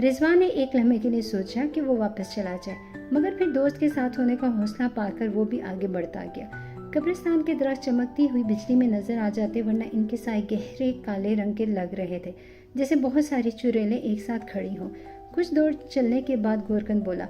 رضوان نے ایک لمحے کے لیے سوچا کہ وہ واپس چلا جائے، مگر پھر دوست کے ساتھ ہونے کا حوصلہ پا کر وہ بھی آگے بڑھتا گیا۔ قبرستان کے درخت چمکتی ہوئی بجلی میں نظر آ جاتے، ورنہ ان کے سائے گہرے کالے رنگ کے لگ رہے تھے، جیسے بہت ساری چڑیلیں ایک ساتھ کھڑی ہوں۔ کچھ دور چلنے کے بعد گورکن بولا،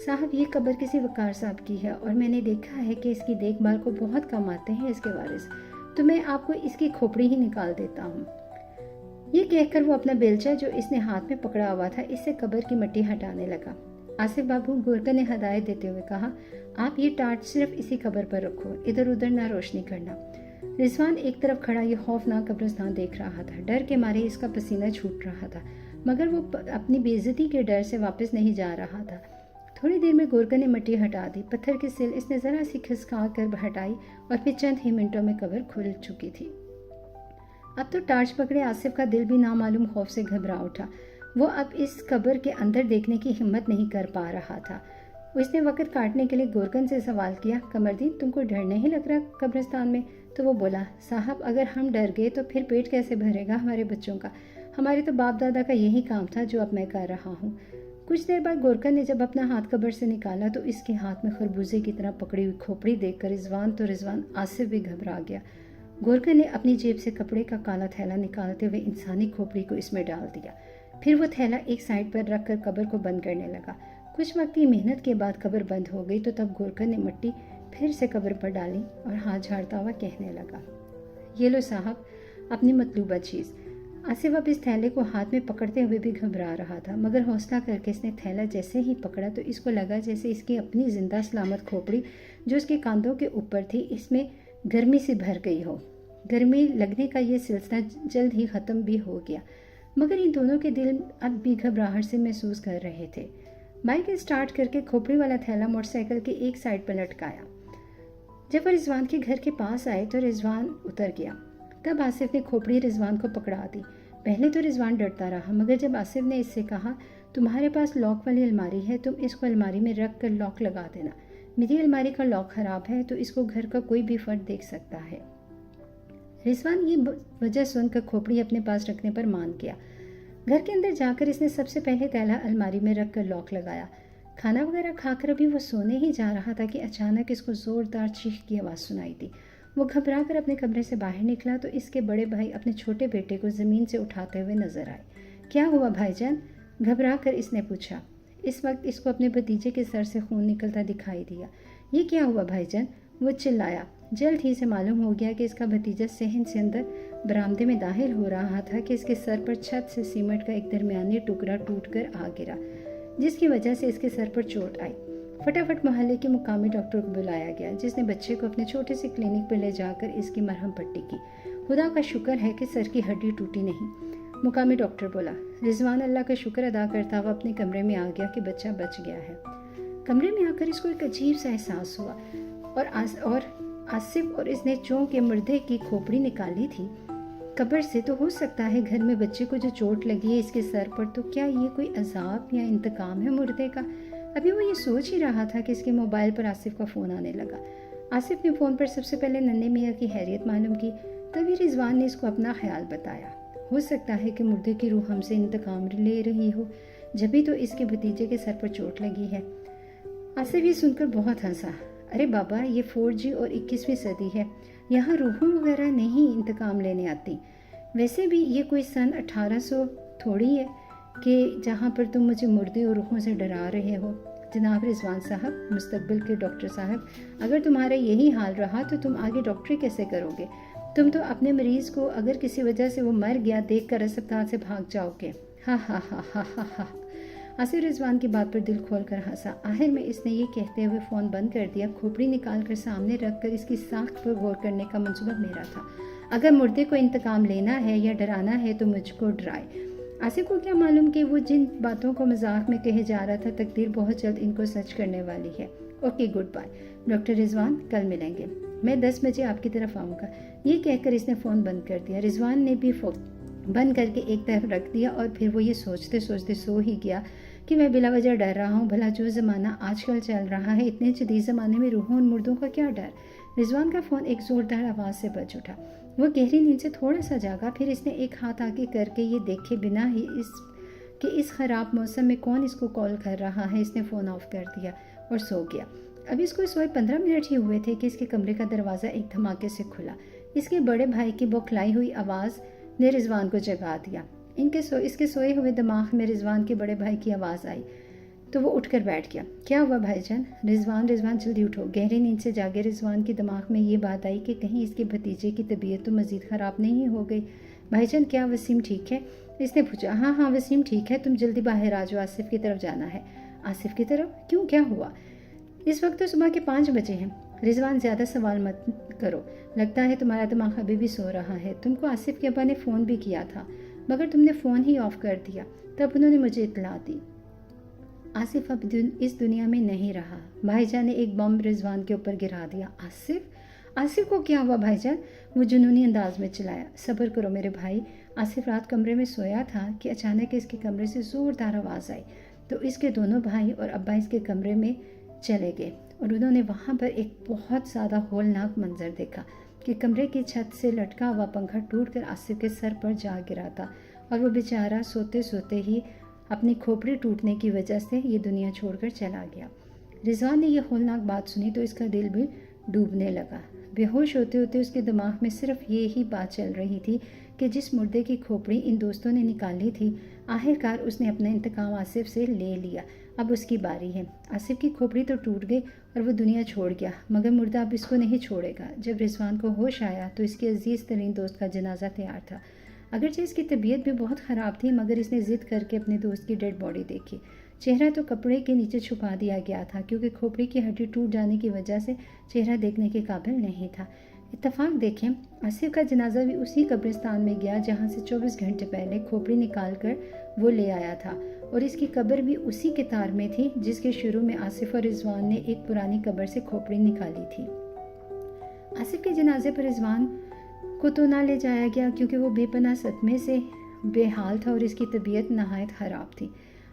صاحب یہ قبر کسی وقار صاحب کی ہے، اور میں نے دیکھا ہے کہ اس کی دیکھ بھال کو بہت کم آتے ہیں اس کے وارث، تو میں آپ کو اس کی کھوپڑی ہی نکال دیتا ہوں۔ یہ کہہ کر وہ اپنا بیلچہ جو اس نے ہاتھ میں پکڑا ہوا تھا، اس سے قبر کی مٹی ہٹانے لگا۔ آصف بابو، گورکن نے ہدایت دیتے ہوئے کہا، آپ یہ ٹارچ صرف اسی قبر پر رکھو، ادھر ادھر نہ روشنی کرنا۔ رضوان ایک طرف کھڑا یہ خوفناک قبرستان دیکھ رہا تھا، ڈر کے مارے اس کا پسینہ چھوٹ رہا تھا، مگر وہ اپنی بے عزتی کے ڈر سے واپس نہیں جا رہا تھا۔ تھوڑی دیر میں گورکن نے مٹی ہٹا دی، پتھر کی سل اس نے ذرا سی کھسکا کر ہٹائی، اور پھر چند ہی منٹوں میں قبر کھل چکی تھی۔ اب تو ٹارچ پکڑے آصف کا دل بھی نامعلوم خوف سے گھبرا اٹھا۔ وہ اب اس قبر کے اندر دیکھنے کی ہمت نہیں کر پا رہا تھا۔ اس نے وقت کاٹنے کے لیے گورکن سے سوال کیا، قمردین تم کو ڈر نہیں لگ رہا قبرستان میں؟ تو وہ بولا، صاحب اگر ہم ڈر گئے تو پھر پیٹ کیسے بھرے گا ہمارے بچوں کا؟ ہمارے تو باپ دادا کا یہی کام تھا جو اب میں کر رہا ہوں۔ کچھ دیر بعد گورکن نے جب اپنا ہاتھ قبر سے نکالا تو اس کے ہاتھ میں خربوزے کی طرح پکڑی ہوئی کھوپڑی دیکھ کر رضوان آصف بھی گھبرا گیا۔ گورکن نے اپنی جیب سے کپڑے کا کالا تھیلا نکالتے ہوئے انسانی کھوپڑی کو اس میں ڈال دیا، پھر وہ تھیلا ایک سائڈ پر رکھ کر قبر کو بند کرنے لگا۔ کچھ وقت کی محنت کے بعد قبر بند ہو گئی تو تب گورکن نے مٹی پھر سے قبر پر ڈالی اور ہاتھ جھاڑتا ہوا کہنے لگا، یہ لو صاحب اپنی مطلوبہ چیز۔ آصف اب اس تھیلے کو ہاتھ میں پکڑتے ہوئے بھی گھبرا رہا تھا، مگر حوصلہ کر کے اس نے تھیلا جیسے ہی پکڑا تو اس کو لگا جیسے اس کی اپنی زندہ سلامت کھوپڑی جو اس کے کاندھوں کے اوپر تھی، اس میں گرمی سے بھر گئی ہو۔ گرمی لگنے کا یہ سلسلہ جلد ہی ختم بھی ہو گیا، مگر ان دونوں کے دل اب بھی گھبراہٹ سے محسوس کر رہے تھے۔ بائک اسٹارٹ کر کے کھوپڑی والا تھیلا موٹر سائیکل کے ایک سائڈ پر لٹکایا۔ جب وہ رضوان کے گھر کے پاس آئے تو رضوان اتر گیا۔ تب آصف نے کھوپڑی رضوان کو پکڑا دی۔ پہلے تو رضوان ڈرتا رہا، مگر جب آصف نے اس سے کہا، تمہارے پاس لاک والی الماری ہے، تم اس کو الماری میں رکھ کر لاک لگا دینا، میری الماری کا لاک خراب ہے تو اس کو گھر کا کوئی بھی فرد دیکھ سکتا ہے۔ رضوان یہ وجہ سن کر کھوپڑی اپنے پاس رکھنے پر مان گیا۔ گھر کے اندر جا کر اس نے سب سے پہلے تھیلا الماری میں رکھ کر لاک لگایا۔ کھانا وغیرہ کھا کر ابھی وہ سونے ہی جا رہا تھا کہ اچانک اس کو زوردار چیخ کی آواز سنائی دی۔ وہ گھبرا کر اپنے کمرے سے باہر نکلا تو اس کے بڑے بھائی اپنے چھوٹے بیٹے کو زمین سے اٹھاتے ہوئے نظر آئے۔ کیا ہوا بھائی جان؟ گھبرا کر اس نے پوچھا۔ اس وقت اس کو اپنے بھتیجے کے سر سے خون نکلتا دکھائی دیا۔ یہ کیا ہوا بھائی جان؟ وہ چلایا۔ جلد ہی سے معلوم ہو گیا کہ اس کا بھتیجا صحن سے اندر برآمدے میں داخل ہو رہا تھا کہ اس کے سر پر چھت سے سیمنٹ کا ایک درمیانی ٹکڑا ٹوٹ کر آ گرا، جس کی وجہ سے اس کے سر پر چوٹ آئی۔ فٹافٹ محلے کے مقامی ڈاکٹر کو بلایا گیا، جس نے بچے کو اپنے چھوٹے سے کلینک پر لے جا کر اس کی مرہم پٹی کی۔ خدا کا شکر ہے کہ سر کی ہڈی ٹوٹی نہیں، مقامی ڈاکٹر بولا۔ رضوان اللہ کا شکر ادا کرتا ہوا اپنے کمرے میں آ گیا کہ بچہ بچ گیا ہے۔ کمرے میں آ کر اس کو ایک عجیب سا احساس ہوا، اور آصف اور اس نے چونکہ کے مردے کی کھوپڑی نکالی تھی قبر سے، تو ہو سکتا ہے گھر میں بچے کو جو چوٹ لگی ہے اس کے سر پر، تو کیا یہ کوئی عذاب یا انتقام ہے مردے کا؟ ابھی وہ یہ سوچ ہی رہا تھا کہ اس کے موبائل پر آصف کا فون آنے لگا۔ آصف نے فون پر سب سے پہلے ننھے میاں کی خیریت معلوم کی، تبھی رضوان نے اس کو اپنا خیال بتایا۔ ہو سکتا ہے کہ مردے کی روح ہم سے انتقام لے رہی ہو، جبھی تو اس کے بھتیجے کے سر پر چوٹ لگی ہے۔ آصف یہ سن کر بہت ہنسا۔ ارے بابا، یہ 4G اور 21ویں صدی ہے، یہاں روحوں وغیرہ نہیں انتقام لینے آتی۔ ویسے بھی یہ کوئی سن 1800 تھوڑی ہے کہ جہاں پر تم مجھے مردے اور روحوں سے ڈرا رہے ہو۔ جناب رضوان صاحب، مستقبل کے ڈاکٹر صاحب، اگر تمہارا یہی حال رہا تو تم آگے ڈاکٹری کیسے کرو گے؟ تم تو اپنے مریض کو اگر کسی وجہ سے وہ مر گیا دیکھ کر اسپتال سے بھاگ جاؤ گے۔ ہاں ہاں ہاں ہاں ہاں ہاں۔ آصف رضوان کی بات پر دل کھول کر ہنسا۔ آخر میں اس نے یہ کہتے ہوئے فون بند کر دیا۔ کھوپڑی نکال کر سامنے رکھ کر اس کی ساخت پر غور کرنے کا منصوبہ میرا تھا۔ اگر مردے کو انتقام لینا ہے یا ڈرانا ہے تو مجھ کو ڈرائے۔ آصف کو کیا معلوم کہ وہ جن باتوں کو مذاق میں کہے جا رہا تھا تقدیر بہت جلد ان کو سچ کرنے والی ہے۔ اوکے، گڈ بائے ڈاکٹر رضوان، کل ملیں گے، میں 10 بجے آپ کی طرف آؤں گا۔ یہ کہہ کر اس نے فون بند کر دیا۔ رضوان نے بھی فون بند کر کے ایک طرف رکھ دیا، اور پھر وہ یہ سوچتے سوچتے سو ہی گیا کہ میں بلا وجہ ڈر رہا ہوں، بھلا جو زمانہ آج کل چل رہا ہے، اتنے جدید زمانے میں روحوں اور مردوں کا کیا ڈر۔ رضوان کا فون ایک زوردار آواز سے بج اٹھا۔ وہ گہری نیند سے تھوڑا سا جاگا، پھر اس نے ایک ہاتھ آگے کر کے یہ دیکھے بنا ہی اس کہ اس خراب موسم میں کون اس کو کال کر رہا ہے۔ اس نے فون آف کر دیا اور سو گیا۔ ابھی اس کو سوئے 15 منٹ ہی ہوئے تھے کہ اس کے کمرے کا دروازہ ایک دھماکے سے کھلا۔ اس کے بڑے بھائی کی بوکھلائی ہوئی آواز نے رضوان کو جگا دیا۔ اس کے سوئے ہوئے دماغ میں رضوان کے بڑے بھائی کی آواز آئی تو وہ اٹھ کر بیٹھ گیا۔ کیا ہوا بھائی جان؟ رضوان جلدی اٹھو۔ گہری نیند سے جاگے رضوان کے دماغ میں یہ بات آئی کہ کہیں اس کے بھتیجے کی طبیعت تو مزید خراب نہیں ہو گئی۔ بھائی جان کیا وسیم ٹھیک ہے؟ اس نے پوچھا۔ ہاں وسیم ٹھیک ہے، تم جلدی باہر آ جاؤ، آصف کی طرف جانا ہے۔ آصف کی طرف؟ کیوں، کیا ہوا؟ اس وقت تو صبح کے 5 بجے ہیں۔ رضوان زیادہ سوال مت کرو، لگتا ہے تمہارا دماغ ابھی بھی سو رہا ہے۔ تم کو آصف کے ابا نے فون بھی کیا تھا مگر تم نے فون ہی آف کر دیا، تب انہوں نے مجھے اطلاع دی۔ آصف اب اس دنیا میں نہیں رہا۔ بھائی جان نے ایک بم رضوان کے اوپر گرا دیا۔ آصف کو کیا ہوا بھائی جان؟ وہ جنونی انداز میں چلایا۔ صبر کرو میرے بھائی، آصف رات کمرے میں سویا تھا کہ اچانک اس کے کمرے سے زوردار آواز آئی تو اس کے دونوں بھائی اور ابا اس کے کمرے میں چلے گئے اور انہوں نے وہاں پر ایک بہت زیادہ ہولناک منظر دیکھا کہ کمرے کی چھت سے لٹکا ہوا پنکھا ٹوٹ کر آصف کے سر پر جا گرا تھا اور وہ بیچارہ سوتے سوتے ہی اپنی کھوپڑی ٹوٹنے کی وجہ سے یہ دنیا چھوڑ کر چلا گیا۔ رضوان نے یہ ہولناک بات سنی تو اس کا دل بھی ڈوبنے لگا۔ بے ہوش ہوتے ہوتے اس کے دماغ میں صرف یہی بات چل رہی تھی کہ جس مردے کی کھوپڑی ان دوستوں نے نکالی تھی، آخرکار اس نے اپنا انتقام آصف سے لے لیا۔ اب اس کی باری ہے۔ آصف کی کھوپڑی تو ٹوٹ گئی اور وہ دنیا چھوڑ گیا مگر مردہ اب اس کو نہیں چھوڑے گا۔ جب رضوان کو ہوش آیا تو اس کے عزیز ترین دوست کا جنازہ تیار تھا۔ اگرچہ اس کی طبیعت بھی بہت خراب تھی مگر اس نے ضد کر کے اپنے دوست کی ڈیڈ باڈی دیکھی۔ چہرہ تو کپڑے کے نیچے چھپا دیا گیا تھا کیونکہ کھوپڑی کی ہڈی ٹوٹ جانے کی وجہ سے چہرہ دیکھنے کے قابل نہیں تھا۔ اتفاق دیکھیں، آصف کا جنازہ بھی اسی قبرستان میں گیا جہاں سے 24 گھنٹے پہلے کھوپڑی نکال کر وہ لے آیا تھا اور اس کی قبر بھی اسی قطار میں تھی جس کے شروع میں آصف اور رضوان نے ایک پرانی قبر سے کھوپڑی نکالی تھی۔ آصف کے جنازے پر رضوان کو تو نہ لے جایا گیا کیونکہ وہ بے پناہ صدمے سے بے حال تھا اور اس کی طبیعت نہایت خراب تھی۔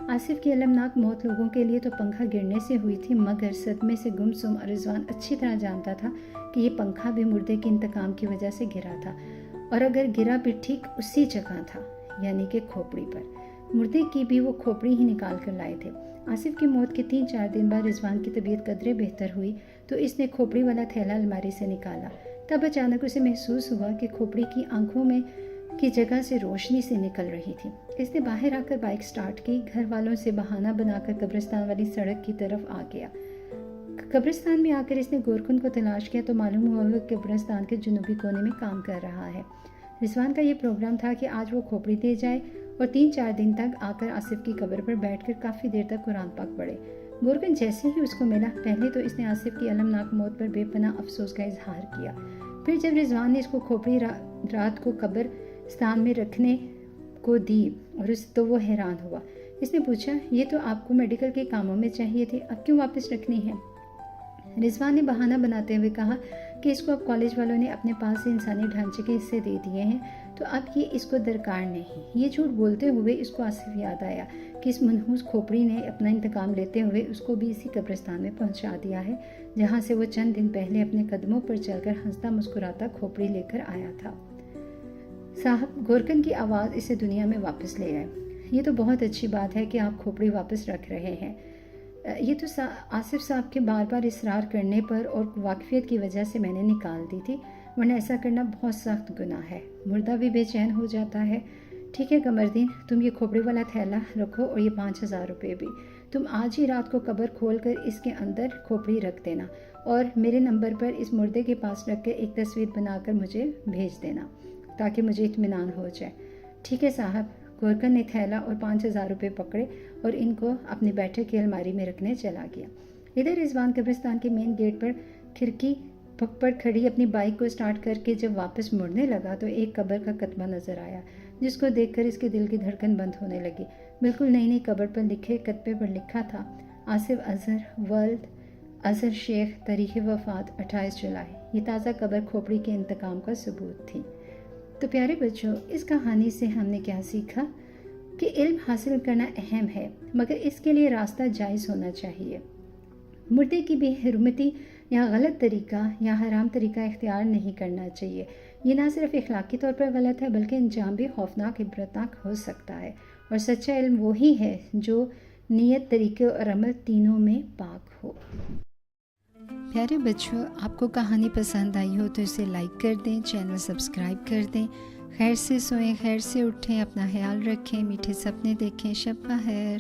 آصف کی المناک موت لوگوں کے لیے تو پنکھا گرنے سے ہوئی تھی مگر صدمے سے گمسم رضوان اچھی طرح جانتا تھا کہ یہ پنکھا بھی مردے کے انتقام کی وجہ سے گرا تھا اور اگر گرا بھی ٹھیک اسی جگہ تھا یعنی کہ کھوپڑی پر۔ مردے کی بھی وہ کھوپڑی ہی نکال کر لائے تھے۔ آصف کی موت کے 3-4 دن بعد رضوان کی طبیعت قدرے بہتر ہوئی تو اس نے کھوپڑی والا تھیلا الماری سے نکالا۔ تب اچانک اسے محسوس ہوا کہ کھوپڑی کی آنکھوں میں کی جگہ سے روشنی سے نکل رہی تھی۔ اس نے باہر آ کر بائک سٹارٹ کی، گھر والوں سے بہانہ بنا کر قبرستان والی سڑک کی طرف آ گیا۔ قبرستان میں آ کر اس نے گورکن کو تلاش کیا تو معلوم ہوا کہ قبرستان کے جنوبی کونے میں کام کر رہا ہے۔ رضوان کا یہ پروگرام تھا کہ آج وہ کھوپڑی دے جائے اور 3-4 دن تک آ کر آصف کی قبر پر بیٹھ کر کافی دیر تک قرآن پاک پڑھے۔ گورکن جیسے ہی اس کو ملا پہلے تو اس نے آصف کی المناک موت پر بے پناہ افسوس کا اظہار کیا۔ پھر جب رضوان نے اس کو کھوپڑی رات کو قبرستان میں رکھنے کو دی اور تو وہ حیران ہوا۔ اس نے پوچھا، یہ تو آپ کو میڈیکل کے کاموں میں چاہیے تھی، اب کیوں واپس رکھنی ہے؟ رضوان نے بہانہ بناتے ہوئے کہا کہ اس کو اب کالج والوں نے اپنے پاس سے انسانی ڈھانچے کے حصے دے دیے ہیں تو اب یہ اس کو درکار نہیں۔ یہ جھوٹ بولتے ہوئے اس کو آصف یاد آیا کہ اس منحوس کھوپڑی نے اپنا انتقام لیتے ہوئے اس کو بھی اسی قبرستان میں پہنچا دیا ہے جہاں سے وہ چند دن پہلے اپنے قدموں پر چل کر ہنستا مسکراتا کھوپڑی لے کر آیا تھا۔ صاحب، گورکن کی آواز اسے دنیا میں واپس لے آئے۔ یہ تو بہت اچھی بات ہے کہ آپ کھوپڑی واپس رکھ رہے ہیں۔ یہ تو آصف صاحب کے بار بار اصرار کرنے پر اور واقفیت کی وجہ سے میں نے نکال دی تھی، ورنہ ایسا کرنا بہت سخت گناہ ہے، مردہ بھی بے چین ہو جاتا ہے۔ ٹھیک ہے قمردین، تم یہ کھوپڑی والا تھیلا رکھو اور یہ 5000 روپے بھی۔ تم آج ہی رات کو قبر کھول کر اس کے اندر کھوپڑی رکھ دینا اور میرے نمبر پر اس مردے کے پاس رکھ کر ایک تصویر بنا کر مجھے بھیج دینا تاکہ مجھے اطمینان ہو جائے۔ ٹھیک ہے صاحب۔ گورکن نے تھیلا اور 5000 روپے پکڑے اور ان کو اپنی بیٹھک کی الماری میں رکھنے چلا گیا۔ ادھر رضوان قبرستان کے مین گیٹ پر کھڑکی پر کھڑی اپنی بائک کو سٹارٹ کر کے جب واپس مڑنے لگا تو ایک قبر کا کتبہ نظر آیا جس کو دیکھ کر اس کے دل کی دھڑکن بند ہونے لگی۔ بالکل نئی نئی قبر پر لکھے کتبے پر لکھا تھا، آصف اظہر، ولد اظہر شیخ، تاریخ وفات 28 جولائی۔ یہ تازہ قبر کھوپڑی کے انتقام کا ثبوت تھی۔ تو پیارے بچوں، اس کہانی سے ہم نے کیا سیکھا کہ علم حاصل کرنا اہم ہے مگر اس کے لیے راستہ جائز ہونا چاہیے۔ مردے کی بے حرمتی یا غلط طریقہ یا حرام طریقہ اختیار نہیں کرنا چاہیے۔ یہ نہ صرف اخلاقی طور پر غلط ہے بلکہ انجام بھی خوفناک عبرتناک ہو سکتا ہے اور سچا علم وہی ہے جو نیت، طریقے اور عمل تینوں میں پاک ہو۔ پیارے بچوں، آپ کو کہانی پسند آئی ہو تو اسے لائک کر دیں، چینل سبسکرائب کر دیں۔ خیر سے سوئیں، خیر سے اٹھیں، اپنا خیال رکھیں، میٹھے سپنے دیکھیں۔ شب بخیر۔